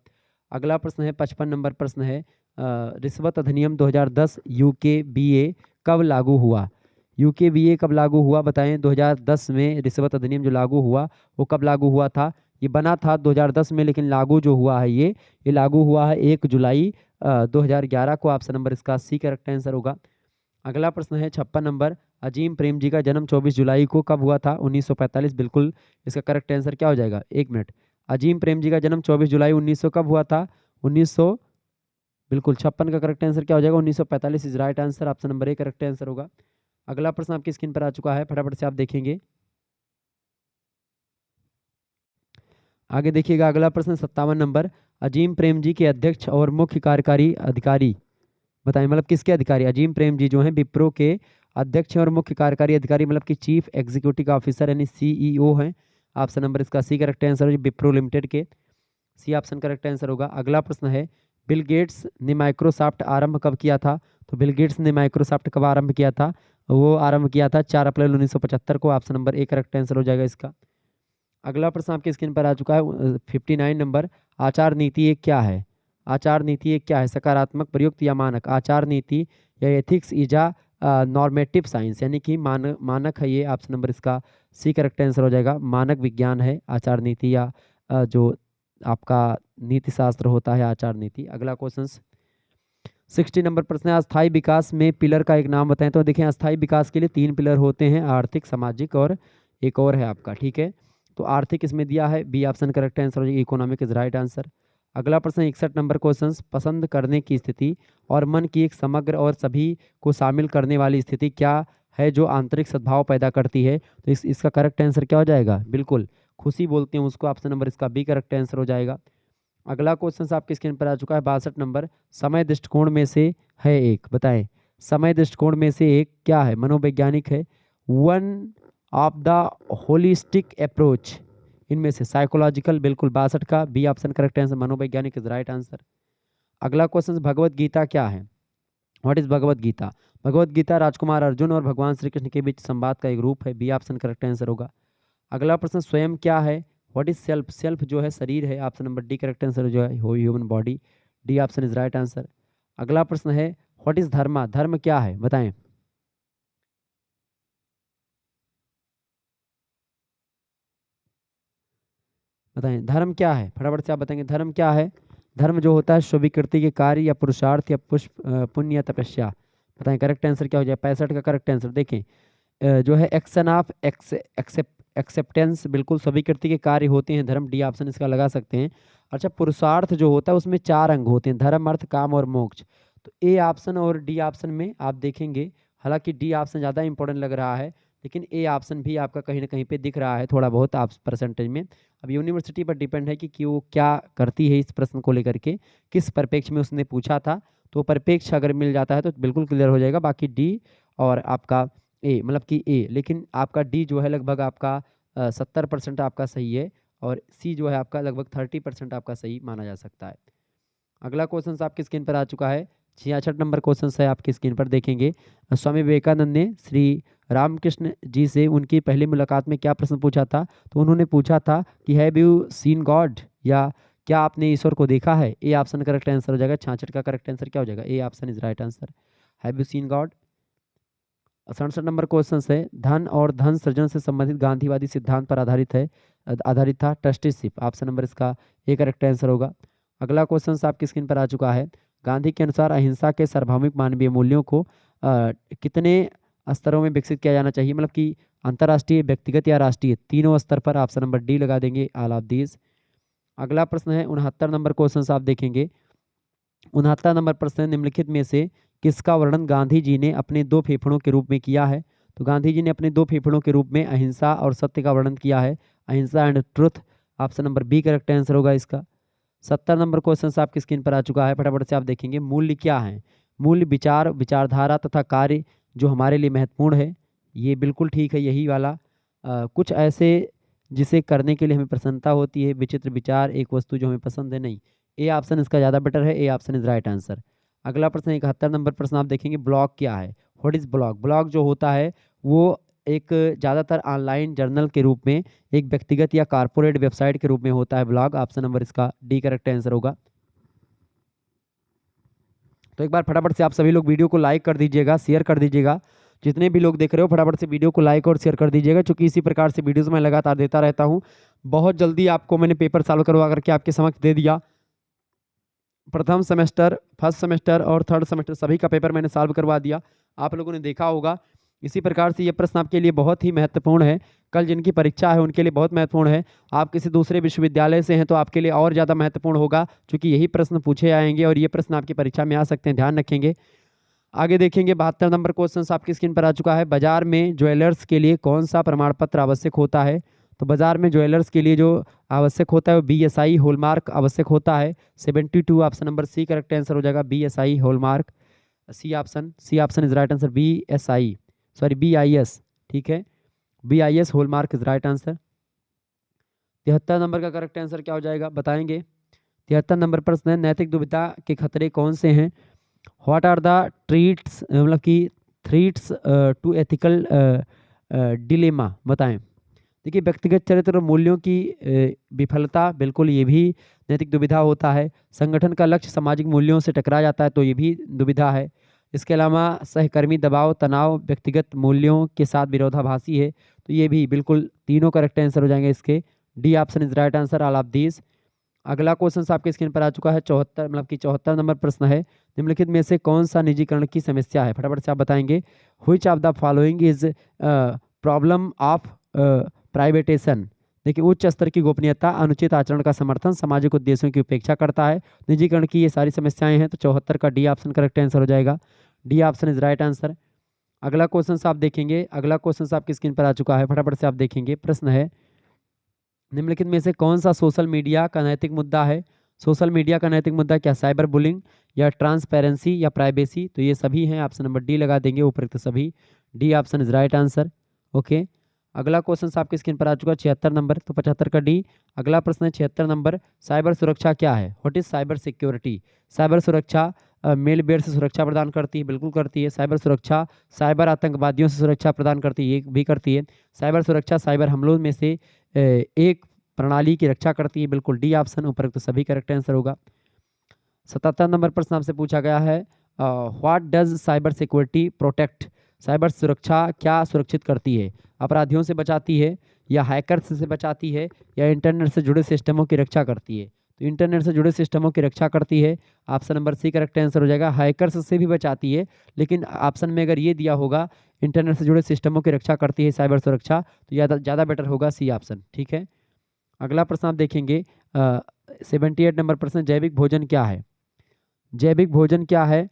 अगला प्रश्न है 55 नंबर प्रश्न है। रिश्वत अधिनियम 2010 UKVA कब लागू हुआ? UKVA कब लागू हुआ बताएं। 2010 में रिश्वत अधिनियम जो लागू हुआ वो कब लागू हुआ था? ये बना था 2010 में लेकिन लागू जो हुआ है ये लागू हुआ है 1 जुलाई 2011 को। ऑप्शन नंबर इसका सी करेक्ट आंसर होगा। अगला प्रश्न है 56 नंबर। अजीम प्रेम जी का जन्म 24 जुलाई को कब हुआ था? 1945। बिल्कुल, इसका करेक्ट आंसर क्या हो जाएगा? एक मिनट। अजीम प्रेम जी का जन्म 24 जुलाई 1900 कब हुआ था? 1900। बिल्कुल, 56 का करेक्ट आंसर क्या हो जाएगा? 1945 is right answer. Option number A correct answer होगा। अगला प्रश्न आपकी स्क्रीन पर आ चुका है, फटाफट से आप देखेंगे। आगे देखिएगा, अगला प्रश्न 57 नंबर। अजीम प्रेम जी के अध्यक्ष और मुख्य कार्यकारी अधिकारी बताएं। मतलब किसके अधिकारी? अजीम प्रेम जी जो हैं विप्रो के अध्यक्ष और मुख्य कार्यकारी अधिकारी, मतलब कि चीफ एग्जीक्यूटिव ऑफिसर यानी CEO हैं। ऑप्शन नंबर इसका सी करेक्ट आंसर है, विप्रो लिमिटेड के। सी ऑप्शन करेक्ट आंसर होगा। अगला प्रश्न है, बिल गेट्स ने माइक्रोसॉफ्ट आरंभ कब किया था? तो बिल गेट्स ने माइक्रोसॉफ्ट कब आरंभ किया था? वो आरंभ किया था 4 अप्रैल 1975 को। Option number A correct answer हो जाएगा इसका। अगला प्रश्न आपकी स्क्रीन पर आ चुका है 59 नंबर। आचार नीति एक क्या है? आचार नीति एक क्या है? सकारात्मक, प्रयुक्त या मानक? आचार नीति या ethics is a normative science, यानी कि मानक है ये। ऑप्शन नंबर इसका सी करेक्ट आंसर हो जाएगा। मानक विज्ञान है आचार नीति, या जो आपका नीति शास्त्र होता है आचार नीति। अगला क्वेश्चन 60 नंबर प्रश्न है। अस्थायी विकास में पिलर का एक नाम बताएं। तो देखें, अस्थायी विकास के लिए 3 पिलर होते हैं, आर्थिक, सामाजिक और एक और है आपका। ठीक है, तो आर्थिक इसमें दिया है, बी ऑप्शन करेक्ट आंसर हो जाएगा। Economic is right answer. अगला प्रश्न 61 नंबर क्वेश्चन। पसंद करने की स्थिति और मन की एक समग्र और सभी को शामिल करने वाली स्थिति क्या है जो आंतरिक सद्भाव पैदा करती है? तो इसका करेक्ट आंसर क्या हो जाएगा? बिल्कुल, खुशी बोलते हैं उसको। ऑप्शन नंबर इसका बी करेक्ट आंसर हो जाएगा। अगला क्वेश्चन आपकी स्क्रीन पर आ चुका है 62 नंबर। समय दृष्टिकोण में से है एक, बताएं। समय दृष्टिकोण में से एक क्या है? मनोवैज्ञानिक है, one of the holistic approach, इनमें से साइकोलॉजिकल बिल्कुल 62 का, बी ऑप्शन करेक्ट आंसर, मनोवैज्ञानिक इज राइट आंसर। अगला क्वेश्चन, भगवत गीता क्या है? What is Bhagavad Gita? भगवत गीता राजकुमार अर्जुन और भगवान श्री कृष्ण के बीच संवाद का एक रूप है, बी ऑप्शन करेक्ट आंसर होगा। अगला प्रश्न, स्वयं क्या है? What is self? सेल्फ जो है शरीर है, option number D correct answer जो है human body, D option is right answer. अगला प्रश्न है, व्हाट इज धर्मा? धर्म क्या है बताएं? बताएं धर्म क्या है, फटाफट से आप बताएंगे धर्म क्या है? धर्म जो होता है स्वीकृति के कार्य या पुरुषार्थ या पुण्य या तपस्या। बताएं करेक्ट आंसर क्या हो जाए? 65 का करेक्ट आंसर। देखें जो है एक्शन ऑफ एक्सेप्टेंस, बिल्कुल स्वीकृति के कार्य होते हैं धर्म, डी ऑप्शन इसका लगा सकते हैं। अच्छा, पुरुषार्थ जो होता है उसमें 4 अंग होते हैं, धर्म अर्थ काम और मोक्ष। तो ए ऑप्शन और डी ऑप्शन में आप देखेंगे, हालांकि डी ऑप्शन ज़्यादा इंपॉर्टेंट लग रहा है, लेकिन ए ऑप्शन भी आपका कहीं ना कहीं पे दिख रहा है थोड़ा बहुत आप परसेंटेज में। अब यूनिवर्सिटी पर डिपेंड है कि वो क्या करती है इस प्रश्न को लेकर के, किस परिप्रेक्ष्य में उसने पूछा था। तो परिप्रेक्ष्य अगर मिल जाता है तो बिल्कुल क्लियर हो जाएगा। बाकी डी और आपका ए, मतलब कि ए, लेकिन आपका डी जो है लगभग आपका 70% आपका सही है, और सी जो है आपका लगभग 30% आपका सही माना जा सकता है। अगला क्वेश्चन आपकी स्क्रीन पर आ चुका है, 66 नंबर क्वेश्चन है आपकी स्क्रीन पर, देखेंगे। स्वामी विवेकानंद ने श्री रामकृष्ण जी से उनकी पहली मुलाकात में क्या प्रश्न पूछा था? तो उन्होंने पूछा था कि हैव यू सीन गॉड, या क्या आपने ईश्वर को देखा है? ए ऑप्शन करेक्ट आंसर हो जाएगा। 66 का करेक्ट आंसर क्या हो जाएगा? A option is right answer, have you seen God. 67 number question है, धन और धन सृजन से संबंधित गांधीवादी सिद्धांत पर आधारित था ट्रस्टीशिप, ऑप्शन नंबर इसका ए करेक्ट आंसर होगा। अगला क्वेश्चन आपकी स्क्रीन पर आ चुका है, गांधी के अनुसार अहिंसा के सार्वभौमिक मानवीय मूल्यों को कितने स्तरों में विकसित किया जाना चाहिए? मतलब कि अंतर्राष्ट्रीय, व्यक्तिगत या राष्ट्रीय, तीनों स्तर पर। ऑप्शन नंबर डी लगा देंगे, ऑल ऑफ दीज। अगला प्रश्न है 69 नंबर क्वेश्चन आप देखेंगे। 69 नंबर प्रश्न, निम्नलिखित में से किसका वर्णन गांधी जी ने अपने 2 फेफड़ों के रूप में किया है? तो गांधी जी ने अपने 2 फेफड़ों के रूप में अहिंसा और सत्य का वर्णन किया है, ahimsa and truth, option number B correct answer होगा इसका। 70 नंबर क्वेश्चन आपकी स्क्रीन पर आ चुका है, फटाफट से आप देखेंगे। मूल्य क्या है? मूल्य विचार, विचारधारा तथा कार्य जो हमारे लिए महत्वपूर्ण है, ये बिल्कुल ठीक है, यही वाला। कुछ ऐसे जिसे करने के लिए हमें प्रसन्नता होती है, विचित्र विचार, एक वस्तु जो हमें पसंद है, नहीं। ए ऑप्शन इसका ज़्यादा बेटर है, A option is right answer. अगला प्रश्न 71 नंबर प्रश्न आप देखेंगे, ब्लॉग क्या है? What is blog? ब्लॉग जो होता है वो एक ज़्यादातर ऑनलाइन जर्नल के रूप में, एक व्यक्तिगत या कारपोरेट वेबसाइट के रूप में होता है ब्लॉग, ऑप्शन नंबर इसका डी करेक्ट आंसर होगा। तो एक बार फटाफट से आप सभी लोग वीडियो को लाइक कर दीजिएगा, शेयर कर दीजिएगा। जितने भी लोग देख रहे हो फटाफट से वीडियो को लाइक और शेयर कर दीजिएगा, क्योंकि इसी प्रकार से वीडियोस मैं लगातार देता रहता हूँ। बहुत जल्दी आपको मैंने पेपर सॉल्व करवा करके आपके समक्ष दे दिया। प्रथम सेमेस्टर, फर्स्ट सेमेस्टर और थर्ड सेमेस्टर सभी का पेपर मैंने सॉल्व करवा दिया, आप लोगों ने देखा होगा। इसी प्रकार से ये प्रश्न आपके लिए बहुत ही महत्वपूर्ण है, कल जिनकी परीक्षा है उनके लिए बहुत महत्वपूर्ण है। आप किसी दूसरे विश्वविद्यालय से हैं तो आपके लिए और ज़्यादा महत्वपूर्ण होगा, क्योंकि यही प्रश्न पूछे आएंगे और ये प्रश्न आपकी परीक्षा में आ सकते हैं, ध्यान रखेंगे। आगे देखेंगे 72 नंबर क्वेश्चन आपकी स्क्रीन पर आ चुका है, बाजार में ज्वेलर्स के लिए कौन सा प्रमाण पत्र आवश्यक होता है? तो बाजार में ज्वेलर्स के लिए जो आवश्यक होता है वो BSI हॉलमार्क आवश्यक होता है, 72, option number C correct answer हो जाएगा, BSI hallmark, C option is right answer, BIS, ठीक है, BIS hallmark is right answer. 73 नंबर का करेक्ट आंसर क्या हो जाएगा बताएंगे। 73 नंबर प्रश्न है, नैतिक दुविधा के खतरे कौन से हैं? व्हाट आर द ट्रीट्स, मतलब कि थ्रीट्स टू एथिकल डिलेमा, बताएं। देखिए, व्यक्तिगत चरित्र और मूल्यों की विफलता, बिल्कुल ये भी नैतिक दुविधा होता है। संगठन का लक्ष्य सामाजिक मूल्यों से टकरा जाता है, तो ये भी दुविधा है। इसके अलावा सहकर्मी दबाव, तनाव व्यक्तिगत मूल्यों के साथ विरोधाभासी है, तो ये भी बिल्कुल तीनों करेक्ट आंसर हो जाएंगे इसके, D option is right answer, all of these. अगला क्वेश्चन आपके स्क्रीन पर आ चुका है 74, मतलब कि 74 नंबर प्रश्न है, निम्नलिखित में से कौन सा निजीकरण की समस्या है? फटाफट से आप बताएंगे। Which of the following is problem of privatisation? देखिए, उच्च स्तर की गोपनीयता, अनुचित आचरण का समर्थन, सामाजिक उद्देश्यों की उपेक्षा करता है, निजीकरण की ये सारी समस्याएं हैं, तो 74 का डी ऑप्शन करेक्ट आंसर हो जाएगा, D option is right answer. अगला क्वेश्चन आप देखेंगे, अगला क्वेश्चन आपकी स्क्रीन पर आ चुका है, फटाफट से आप देखेंगे। प्रश्न है, निम्नलिखित में से कौन सा सोशल मीडिया का नैतिक मुद्दा है? सोशल मीडिया का नैतिक मुद्दा क्या साइबर बुलिंग या ट्रांसपेरेंसी या प्राइवेसी? तो ये सभी हैं, ऑप्शन नंबर डी लगा देंगे, उपरोक्त सभी, D option is right answer. Okay, अगला क्वेश्चन आपकी स्क्रीन पर आ चुका है 76 नंबर, तो 75 का डी। अगला प्रश्न है 76 नंबर, साइबर सुरक्षा क्या है? What is cyber security? Cyber सुरक्षा मेलवेयर से सुरक्षा प्रदान करती है, बिल्कुल करती है। साइबर सुरक्षा साइबर आतंकवादियों से सुरक्षा प्रदान करती है, ये भी करती है। साइबर सुरक्षा साइबर हमलों में से एक प्रणाली की रक्षा करती है, बिल्कुल डी ऑप्शन उपरोक्त सभी करेक्ट आंसर होगा। 77 नंबर प्रश्न आपसे पूछा गया है, what does cyber security protect? Cyber सुरक्षा क्या सुरक्षित करती है? अपराधियों से बचाती है, या हैकर्स से बचाती है, या इंटरनेट से जुड़े सिस्टमों की रक्षा करती है? तो इंटरनेट से जुड़े सिस्टमों की रक्षा करती है, option number C correct answer हो जाएगा। हैकर्स से भी बचाती है, लेकिन ऑप्शन में अगर ये दिया होगा इंटरनेट से जुड़े सिस्टमों की रक्षा करती है साइबर सुरक्षा, तो ज़्यादा बेटर होगा सी ऑप्शन, ठीक है। अगला प्रश्न आप देखेंगे 78 नंबर प्रश्न, जैविक भोजन क्या है? जैविक भोजन क्या है?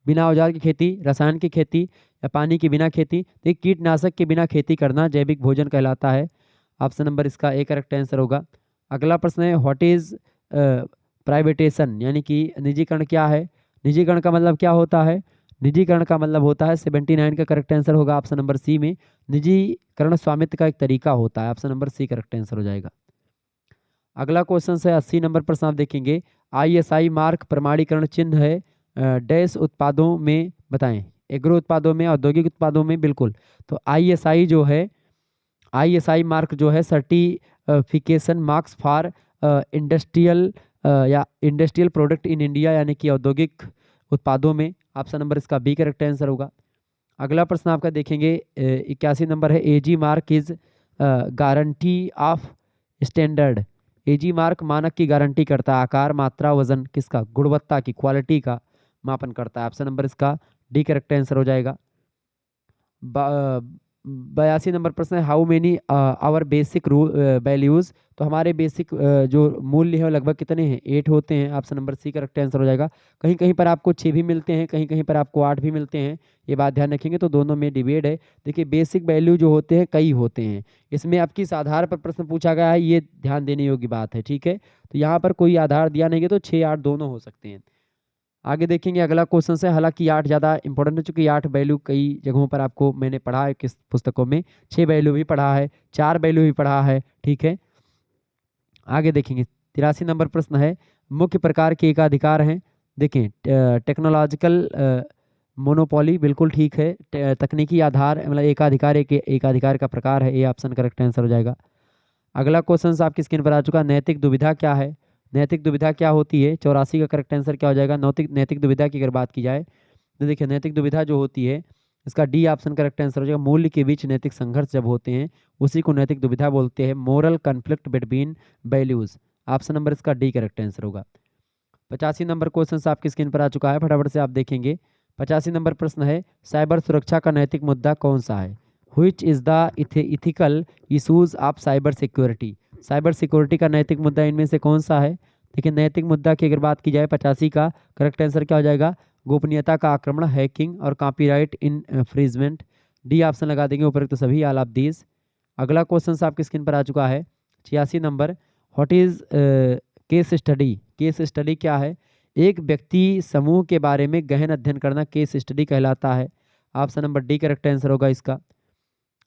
बिना औजार की खेती, रसायन की खेती, या पानी के बिना खेती? देखिए कीटनाशक के बिना खेती करना जैविक भोजन कहलाता है। ऑप्शन नंबर इसका ए करेक्ट आंसर होगा। अगला प्रश्न है, व्हाट इज प्राइवेटेशन, यानी कि निजीकरण क्या है? निजीकरण का मतलब क्या होता है? निजीकरण का मतलब होता है 79 का करेक्ट आंसर होगा ऑप्शन नंबर सी में। निजीकरण स्वामित्व का एक तरीका होता है, option number C correct answer हो जाएगा। अगला क्वेश्चन है 80 नंबर प्रश्न आप देखेंगे, आईएसआई मार्क प्रमाणीकरण चिन्ह है डैश उत्पादों में बताएं? एग्रो उत्पादों में, औद्योगिक उत्पादों में, बिल्कुल। तो आईएसआई जो है, आईएसआई मार्क जो है सर्टिफिकेशन मार्क्स फॉर इंडस्ट्रियल या इंडस्ट्रियल प्रोडक्ट इन इंडिया, यानी कि औद्योगिक उत्पादों में। ऑप्शन नंबर इसका बी करेक्ट आंसर होगा। अगला प्रश्न आपका देखेंगे 81 नंबर है, Agmark is guarantee of standard. Agmark मानक की गारंटी करता है, आकार, मात्रा, वजन किसका? गुणवत्ता की, क्वालिटी का मापन करता है। ऑप्शन नंबर इसका डी करेक्ट आंसर हो जाएगा। 82 नंबर प्रश्न है, how many our basic values? तो हमारे बेसिक जो मूल्य है वो लगभग कितने हैं? 8 होते हैं, option number C correct answer हो जाएगा। कहीं कहीं पर आपको 6 भी मिलते हैं, कहीं कहीं पर आपको 8 भी मिलते हैं, ये बात ध्यान रखेंगे। तो दोनों में डिबेट है। देखिए बेसिक वैल्यू जो होते हैं कई होते हैं, इसमें आप किस आधार पर प्रश्न पूछा गया है ये ध्यान देने योग्य बात है, ठीक है। तो यहाँ पर कोई आधार दिया नहीं है, तो 6 8 दोनों हो सकते हैं। आगे देखेंगे अगला क्वेश्चन से, हालांकि 8 ज़्यादा इंपॉर्टेंट है, चूंकि 8 वैल्यू कई जगहों पर आपको मैंने पढ़ा है, किस पुस्तकों में 6 वैल्यू भी पढ़ा है, 4 वैल्यू भी पढ़ा है, ठीक है। आगे देखेंगे 83 नंबर प्रश्न है, मुख्य प्रकार के एकाधिकार हैं? देखें टेक्नोलॉजिकल मोनोपोली, बिल्कुल ठीक है। तकनीकी आधार मतलब एकाधिकार, एक एकाधिकार का प्रकार है, ये ऑप्शन करेक्ट आंसर हो जाएगा। अगला क्वेश्चन आपकी स्क्रीन पर आ चुका, नैतिक दुविधा क्या है? नैतिक दुविधा क्या होती है? 84 का करेक्ट आंसर क्या हो जाएगा? नैतिक दुविधा की अगर बात की जाए तो देखिए नैतिक दुविधा जो होती है इसका डी ऑप्शन करेक्ट आंसर हो जाएगा। मूल्य के बीच नैतिक संघर्ष जब होते हैं उसी को नैतिक दुविधा बोलते हैं, moral conflict between values. Option number इसका डी करेक्ट आंसर होगा। 85 नंबर क्वेश्चन आपकी स्क्रीन पर आ चुका है, फटाफट से आप देखेंगे। 85 नंबर प्रश्न है, साइबर सुरक्षा का नैतिक मुद्दा कौन सा है? Which is the ethical issues of cyber security? Cyber security का नैतिक मुद्दा इनमें से कौन सा है? देखिए नैतिक मुद्दा की अगर बात की जाए 85 का करेक्ट आंसर क्या हो जाएगा? गोपनीयता का आक्रमण, हैकिंग और कॉपीराइट इन्फ्रिंजमेंट। डी ऑप्शन लगा देंगे उपरोक्त सभी ऑल ऑफ दीज। अगला क्वेश्चन आपकी स्क्रीन पर आ चुका है 86 number, what is case study? Case study क्या है? एक व्यक्ति समूह के बारे में गहन अध्ययन करना केस स्टडी कहलाता है। Option number D correct answer होगा इसका।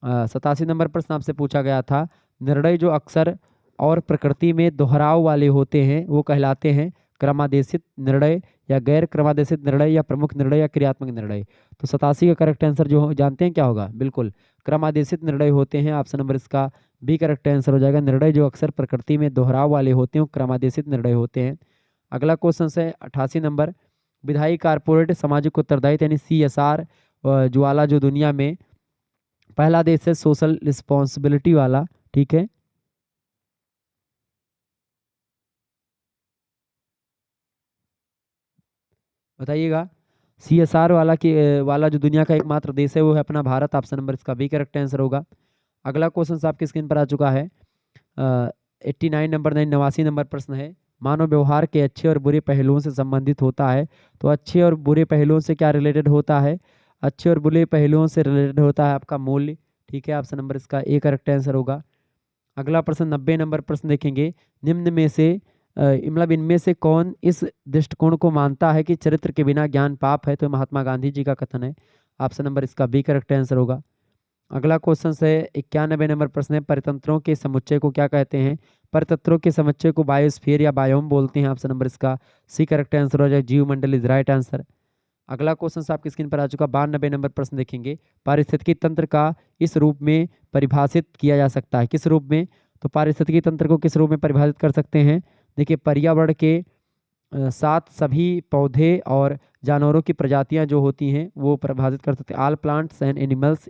87 नंबर प्रश्न आपसे पूछा गया था, निर्णय जो अक्सर और प्रकृति में दोहराव वाले होते हैं वो कहलाते हैं क्रमादेशित निर्णय, या गैर क्रमादेशित निर्णय, या प्रमुख निर्णय, या क्रियात्मक निर्णय? तो 87 का करेक्ट आंसर जो जानते हैं क्या होगा? बिल्कुल क्रमादेशित निर्णय होते हैं, ऑप्शन नंबर इसका बी करेक्ट आंसर हो जाएगा। निर्णय जो अक्सर प्रकृति में दोहराव वाले होते हैं वो क्रमादेशित निर्णय होते हैं। अगला क्वेश्चन है 88 नंबर, विधायी कारपोरेट सामाजिक उत्तरदायित्व यानी CSR ज्वाला जो दुनिया में पहला देश है सोशल रिस्पॉन्सिबिलिटी वाला, ठीक है। बताइएगा CSR वाला जो दुनिया का एकमात्र देश है वो है अपना भारत, ऑप्शन नंबर इसका बी करेक्ट आंसर होगा। अगला क्वेश्चन आपकी स्क्रीन पर आ चुका है 89 नंबर 89 नंबर प्रश्न है, मानव व्यवहार के अच्छे और बुरे पहलुओं से संबंधित होता है। तो अच्छे और बुरे पहलुओं से क्या रिलेटेड होता है? अच्छे और बुरे पहलुओं से रिलेटेड होता है आपका मूल्य, ठीक है। ऑप्शन नंबर इसका ए करेक्ट आंसर होगा। अगला प्रश्न 90 नंबर प्रश्न देखेंगे, निम्न में से मतलब इनमें से कौन इस दृष्टिकोण को मानता है कि चरित्र के बिना ज्ञान पाप है? तो महात्मा गांधी जी का कथन है, ऑप्शन नंबर इसका बी करेक्ट आंसर होगा। अगला क्वेश्चन है 91 नंबर प्रश्न है, परितंत्रों के समुच्चय को क्या कहते हैं? परितंत्रों के समुच्चय को बायोस्फीयर या बायोम बोलते हैं। ऑप्शन नंबर इसका सी करेक्ट आंसर हो जाएगा, जीव मंडल इज राइट आंसर। अगला क्वेश्चन आपकी स्क्रीन पर आ चुका, 92 नंबर प्रश्न देखेंगे, पारिस्थितिकी तंत्र का इस रूप में परिभाषित किया जा सकता है, किस रूप में? तो पारिस्थितिकी तंत्र को किस रूप में परिभाषित कर सकते हैं? देखिए, पर्यावरण के साथ सभी पौधे और जानवरों की प्रजातियां जो होती हैं वो परिभाषित कर सकते हैं। All plants and animals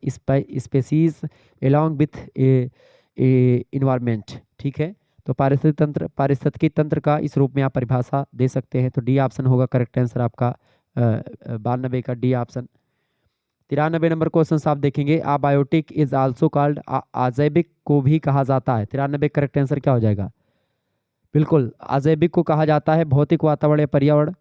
species along with environment. ठीक है, तो पारिस्थितिकी तंत्र का इस रूप में आप परिभाषा दे सकते हैं। तो डी ऑप्शन होगा करेक्ट आंसर आपका, 92 का डी ऑप्शन। 93 नंबर क्वेश्चन आप देखेंगे, अबायोटिक इज आल्सो कॉल्ड, अजैविक को भी कहा जाता है। 93 करेक्ट आंसर क्या हो जाएगा? बिल्कुल, अजैविक को कहा जाता है भौतिक वातावरण या पर्यावरण।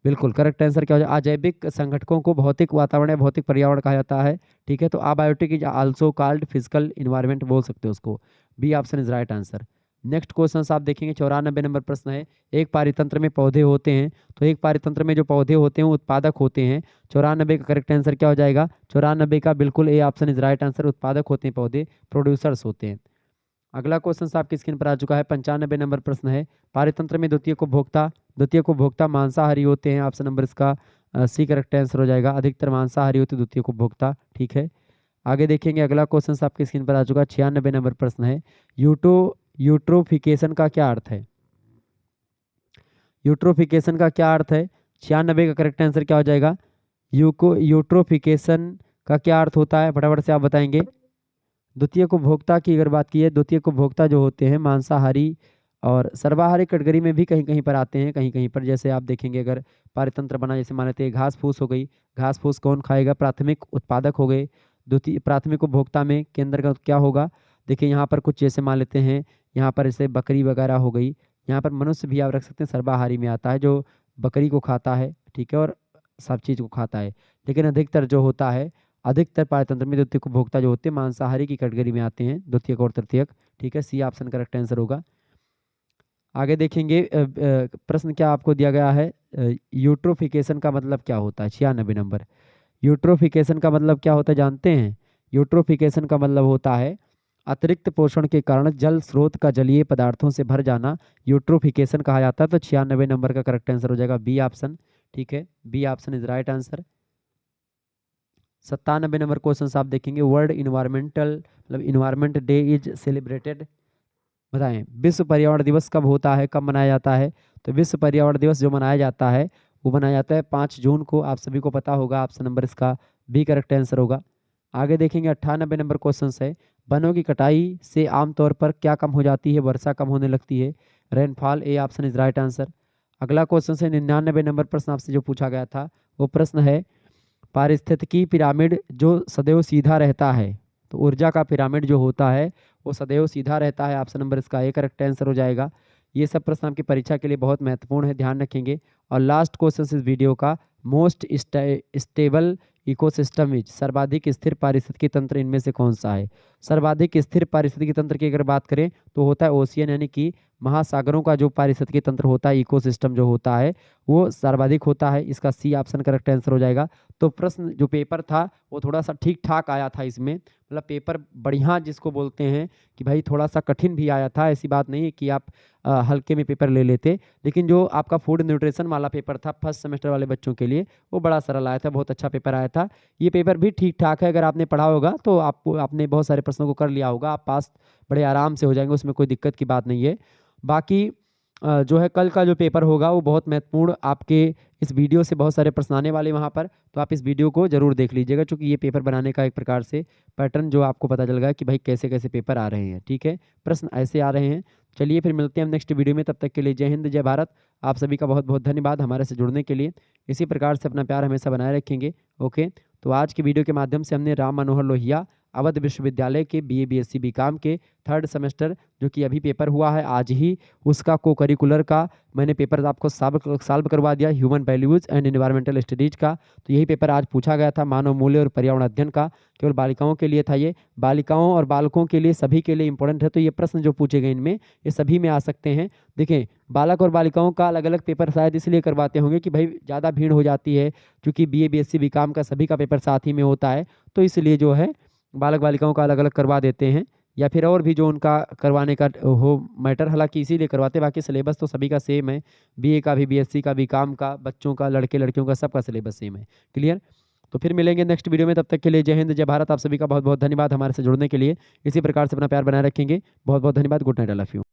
बिल्कुल करेक्ट आंसर क्या हो जाएगा? अजैविक संगठकों को भौतिक वातावरण या भौतिक पर्यावरण कहा जाता है। ठीक है, तो abiotic is also called physical environment बोल सकते हो उसको। B option is right answer. Next question आप देखेंगे, 94 नंबर प्रश्न है, एक पारितंत्र में पौधे होते हैं, तो एक पारितंत्र में जो पौधे होते हैं वो उत्पादक होते हैं। 94 का करेक्ट आंसर क्या हो जाएगा? 94 का बिल्कुल A option is right answer, उत्पादक होते हैं पौधे, प्रोड्यूसर्स होते हैं। अगला क्वेश्चन आपकी स्क्रीन पर आ चुका है, 95 नंबर प्रश्न है, पारितंत्र में द्वितीय को भोक्ता मांसाहारी होते हैं। ऑप्शन नंबर इसका सी करेक्ट आंसर हो जाएगा, अधिकतर मांसाहारी होते हैं द्वितीय को भोक्ता। ठीक है, आगे देखेंगे, अगला क्वेश्चन आपकी स्क्रीन पर आ चुका है, 96 नंबर प्रश्न है, यूट्रोफिकेशन का क्या अर्थ है? यूट्रोफिकेशन का क्या अर्थ है? 96 का करेक्ट आंसर क्या हो जाएगा? यूट्रोफिकेशन का क्या अर्थ होता है, फटाफट से आप बताएंगे। द्वितीय को भोक्ता की अगर बात की है, द्वितीय को भोक्ता जो होते हैं मांसाहारी और सर्वाहारी कैटेगरी में भी कहीं कहीं पर आते हैं, कहीं कहीं पर। जैसे आप देखेंगे, अगर पारितंत्र बना, जैसे मान लेते हैं घास फूस हो गई, घास फूस कौन खाएगा? प्राथमिक उत्पादक हो गए। द्वितीय प्राथमिक उपभोक्ता में केंद्र का क्या होगा? देखिए यहाँ पर कुछ जैसे मान लेते हैं, यहाँ पर जैसे बकरी वगैरह हो गई, यहाँ पर मनुष्य भी आप रख सकते हैं, सर्वाहारी में आता है, जो बकरी को खाता है। ठीक है, और सब चीज़ को खाता है। लेकिन अधिकतर जो होता है, अधिकतर पारतंत्र में द्वितीयक उपभोक्ता जो होते हैं मांसाहारी की कैटेगरी में आते हैं, द्वितीयक और तृतीयक। ठीक है, सी ऑप्शन करेक्ट आंसर होगा। आगे देखेंगे, प्रश्न क्या आपको दिया गया है, यूट्रोफिकेशन का मतलब क्या होता है? 96 नंबर। यूट्रोफिकेशन का मतलब क्या होता है जानते हैं? यूट्रोफिकेशन का मतलब होता है अतिरिक्त पोषण के कारण जल स्रोत का जलीय पदार्थों से भर जाना, यूट्रोफिकेशन कहा जाता है। तो 96 नंबर का करेक्ट आंसर हो जाएगा बी ऑप्शन। ठीक है, B option is right answer. 97 number question आप देखेंगे, वर्ल्ड इन्वायरमेंटल मतलब इन्वायरमेंट डे इज सेलिब्रेटेड, बताएं विश्व पर्यावरण दिवस कब होता है, कब मनाया जाता है? तो विश्व पर्यावरण दिवस जो मनाया जाता है वो मनाया जाता है 5 जून को, आप सभी को पता होगा। ऑप्शन नंबर इसका बी करेक्ट आंसर होगा। आगे देखेंगे, 98 नंबर क्वेश्चन है, वनों की कटाई से आमतौर पर क्या कम हो जाती है? वर्षा कम होने लगती है, rainfall. A option is right answer. अगला क्वेश्चन है 99 नंबर प्रश्न आपसे जो पूछा गया था, वो प्रश्न है, पारिस्थितिकी पिरामिड जो सदैव सीधा रहता है, तो ऊर्जा का पिरामिड जो होता है वो सदैव सीधा रहता है। ऑप्शन नंबर इसका ए करेक्ट आंसर हो जाएगा। ये सब प्रश्न आपकी परीक्षा के लिए बहुत महत्वपूर्ण है, ध्यान रखेंगे। और लास्ट क्वेश्चन इस वीडियो का, मोस्ट स्टेबल इकोसिस्टम इज, सर्वाधिक स्थिर पारिस्थितिकी तंत्र इनमें से कौन सा है? सर्वाधिक स्थिर पारिस्थितिकी तंत्र की अगर बात करें तो होता है ओशियन, यानी कि महासागरों का जो पारिस्थितिकी तंत्र होता है, इकोसिस्टम जो होता है वो सर्वाधिक होता है। इसका सी ऑप्शन करेक्ट आंसर हो जाएगा। तो प्रश्न जो पेपर था वो थोड़ा सा ठीक ठाक आया था इसमें, मतलब पेपर बढ़िया जिसको बोलते हैं कि भाई थोड़ा सा कठिन भी आया था, ऐसी बात नहीं है कि आप हल्के में पेपर ले लेते। लेकिन जो आपका फूड न्यूट्रिशन वाला पेपर था फर्स्ट सेमेस्टर वाले बच्चों के लिए, वो बड़ा सरल आया था, बहुत अच्छा पेपर आया था। ये पेपर भी ठीक ठाक है, अगर आपने पढ़ा होगा तो आपको, आपने बहुत सारे प्रश्नों को कर लिया होगा, आप पास बड़े आराम से हो जाएंगे, उसमें कोई दिक्कत की बात नहीं है। बाकी जो है कल का जो पेपर होगा वो बहुत महत्वपूर्ण, आपके इस वीडियो से बहुत सारे प्रश्न आने वाले वहाँ पर, तो आप इस वीडियो को जरूर देख लीजिएगा, क्योंकि ये पेपर बनाने का एक प्रकार से पैटर्न जो आपको पता चल गया कि भाई कैसे कैसे पेपर आ रहे हैं। ठीक है, प्रश्न ऐसे आ रहे हैं। चलिए फिर मिलते हैं हम नेक्स्ट वीडियो में, तब तक के लिए जय हिंद जय भारत। आप सभी का बहुत बहुत धन्यवाद हमारे से जुड़ने के लिए, इसी प्रकार से अपना प्यार हमेशा बनाए रखेंगे। ओके, तो आज की वीडियो के माध्यम से हमने राम मनोहर लोहिया अवध विश्वविद्यालय के BA BSc BCom के 3rd सेमेस्टर जो कि अभी पेपर हुआ है आज ही, उसका को करिकुलर का मैंने पेपर आपको सॉल्व करवा दिया, human values and environmental studies का। तो यही पेपर आज पूछा गया था, मानव मूल्य और पर्यावरण अध्ययन का, केवल बालिकाओं के लिए था ये, बालिकाओं और बालकों के लिए सभी के लिए इंपॉर्टेंट है। तो ये प्रश्न जो पूछे गए इनमें ये सभी में आ सकते हैं। देखें, बालक और बालिकाओं का अलग अलग पेपर शायद इसलिए करवाते होंगे कि भाई ज़्यादा भीड़ हो जाती है, क्योंकि BA BSc BCom का सभी का पेपर साथ ही में होता है, तो इसलिए जो है बालक बालिकाओं का अलग अलग करवा देते हैं, या फिर और भी जो उनका करवाने का हो मैटर, हालांकि इसीलिए करवाते हैं, बाकी सिलेबस तो सभी का सेम है। बीए का भी, बीएससी का भी, काम का, बच्चों का, लड़के लड़कियों का, सबका सिलेबस सेम है। क्लियर? तो फिर मिलेंगे नेक्स्ट वीडियो में, तब तक के लिए जय हिंद, जय भारत। आप सभी का बहुत बहुत धन्यवाद हमारे से जुड़ने के लिए। इसी प्रकार से अपना प्यार बनाए रखेंगे। बहुत बहुत धन्यवाद। Good night, I love you.